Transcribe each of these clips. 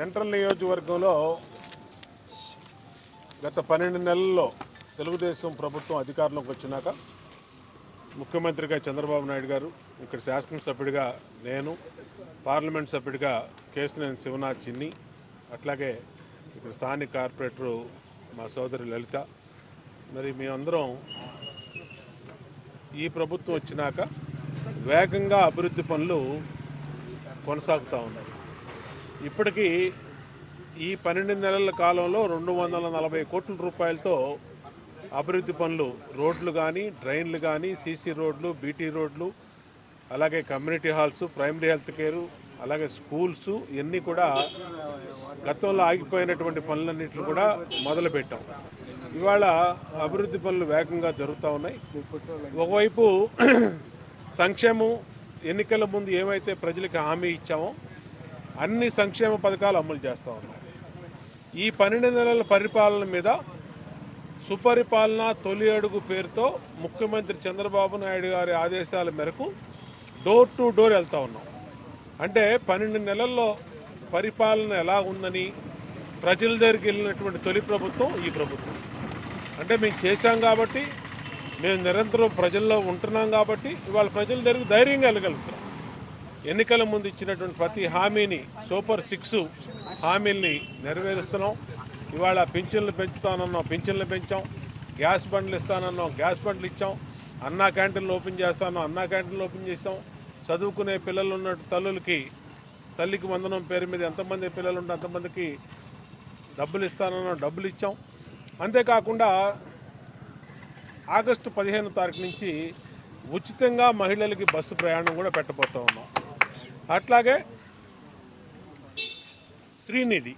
Central నియోజకవర్గంలో గత 12 నెలల్లో తెలుగుదేశం ప్రభుత్వం అధికారంలోకి వచ్చినాక ముఖ్యమంత్రిగా చంద్రబాబు నాయుడు గారు, ఇక్కడ శాసనసభ్యుడిగా నేను, పార్లమెంట్ సభ్యుడిగా కేశినేని శివనాథ్ చిన్ని, అట్లాగే ఇక్కడ స్థానిక కార్పొరేటరు మా సోదరి లలిత, మరి మేమందరం ఈ ప్రభుత్వం వచ్చినాక వేగంగా అభివృద్ధి పనులు కొనసాగుతూ ఉన్నాయి. ఇప్పటికీ ఈ 12 నెలల కాలంలో 240 కోట్ల రూపాయలతో అభివృద్ధి పనులు, రోడ్లు కానీ, డ్రైన్లు కానీ, సీసీ రోడ్లు, బీటీ రోడ్లు, అలాగే community halls, primary health care, అలాగే స్కూల్స్, ఇవన్నీ కూడా గతంలో ఆగిపోయినటువంటి పనులన్నింటిని కూడా మొదలుపెట్టాం. ఇవాళ అభివృద్ధి పనులు వేగంగా జరుగుతూ ఉన్నాయి. ఒకవైపు సంక్షేమం, ఎన్నికల ముందు ఏమైతే ప్రజలకు హామీ ఇచ్చామో అన్ని సంక్షేమ పథకాలు అమలు చేస్తూ ఉన్నాం. ఈ 12 నెలల పరిపాలన మీద సుపరిపాలన తొలి అడుగు పేరుతో ముఖ్యమంత్రి చంద్రబాబు నాయుడు గారి ఆదేశాల మేరకు డోర్ టు డోర్ వెళ్తూ ఉన్నాం. అంటే 12 నెలల్లో పరిపాలన ఎలా ఉందని ప్రజల దగ్గరికి వెళ్ళినటువంటి తొలి ప్రభుత్వం ఈ ప్రభుత్వం. అంటే మేము చేశాం కాబట్టి, మేము నిరంతరం ప్రజల్లో ఉంటున్నాం కాబట్టి ఇవాళ ప్రజల దగ్గరికి ధైర్యంగా వెళ్ళగలుగుతాం. ఎన్నికల ముందు ఇచ్చినటువంటి ప్రతి హామీని, సూపర్ 6 హామీల్ని నెరవేరుస్తున్నాం. ఇవాళ పింఛన్లు పెంచుతానన్నాం, పింఛన్లు పెంచాం. గ్యాస్ బండ్లు ఇస్తానన్నాం, గ్యాస్ బండ్లు ఇచ్చాం. అన్నా క్యాంటీన్లు ఓపెన్ చేస్తానన్నాం, అన్నా క్యాంటీన్లు ఓపెన్ చేసాం. చదువుకునే పిల్లలు ఉన్న తల్లులకి తల్లికి వందనం పేరు మీద ఎంతమంది పిల్లలు ఉంటే అంతమందికి డబ్బులు ఇస్తానన్నాం, డబ్బులు ఇచ్చాం. అంతేకాకుండా ఆగస్టు 15వ తారీఖు నుంచి ఉచితంగా మహిళలకి బస్సు ప్రయాణం కూడా పెట్టబోతూ ఉన్నాం. అట్లాగే శ్రీనిధి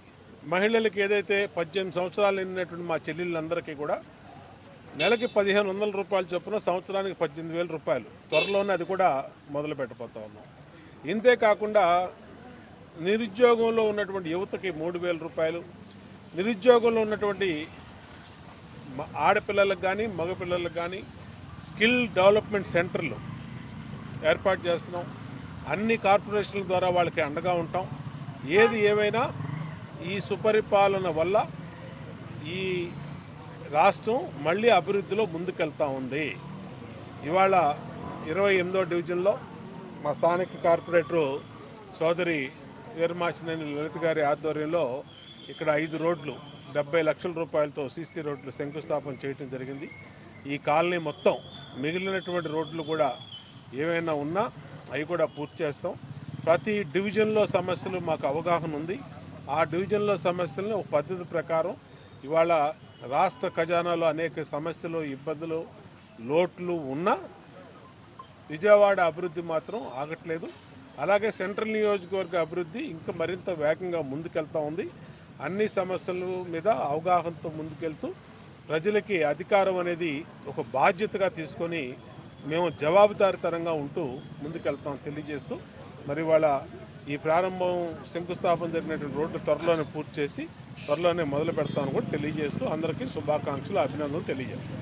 మహిళలకి ఏదైతే 18 సంవత్సరాలు నిండినటువంటి మా చెల్లెళ్ళందరికీ కూడా నెలకి 1500 రూపాయలు చొప్పున సంవత్సరానికి 18,000 రూపాయలు త్వరలోనే అది కూడా మొదలు పెట్టబోతూ ఉన్నాం. ఇంతే కాకుండా నిరుద్యోగంలో ఉన్నటువంటి యువతకి 3,000 రూపాయలు, నిరుద్యోగంలో ఉన్నటువంటి ఆడపిల్లలకు కానీ మగపిల్లలకు కానీ స్కిల్ డెవలప్మెంట్ సెంటర్లు ఏర్పాటు చేస్తున్నాం. అన్ని కార్పొరేషన్ల ద్వారా వాళ్ళకి అండగా ఉంటాం. ఏది ఏమైనా ఈ సుపరిపాలన వల్ల ఈ రాష్ట్రం మళ్ళీ అభివృద్ధిలో ముందుకెళ్తూ ఉంది. ఇవాళ 28వ డివిజన్లో మా స్థానిక కార్పొరేటరు సోదరి వీరమాచినేని లలిత గారి ఆధ్వర్యంలో ఇక్కడ 5 రోడ్లు 70 లక్షల రూపాయలతో సీసీ రోడ్లు శంకుస్థాపన చేయడం జరిగింది. ఈ కాలనీ మొత్తం మిగిలినటువంటి రోడ్లు కూడా ఏమైనా ఉన్నా అవి కూడా పూర్తి చేస్తాం. ప్రతి డివిజన్లో సమస్యలు మాకు అవగాహన ఉంది. ఆ డివిజన్లో సమస్యలను ఒక పద్ధతి ప్రకారం ఇవాళ రాష్ట్ర ఖజానాలో అనేక సమస్యలు, ఇబ్బందులు, లోట్లు ఉన్నా విజయవాడ అభివృద్ధి మాత్రం ఆగట్లేదు. అలాగే సెంట్రల్ నియోజకవర్గ అభివృద్ధి ఇంకా మరింత వేగంగా ముందుకెళ్తూ ఉంది. అన్ని సమస్యల మీద అవగాహనతో ముందుకెళ్తూ ప్రజలకి అధికారం అనేది ఒక బాధ్యతగా తీసుకొని మేము జవాబుదారీతనంగా ఉంటూ ముందుకెళ్తాం తెలియజేస్తూ, మరి వాళ్ళ ఈ ప్రారంభం శంకుస్థాపన జరిగినటువంటి రోడ్డు త్వరలోనే పూర్తి చేసి త్వరలోనే మొదలు పెడతామని కూడా తెలియజేస్తూ అందరికీ శుభాకాంక్షలు, అభినందనలు తెలియజేస్తాం.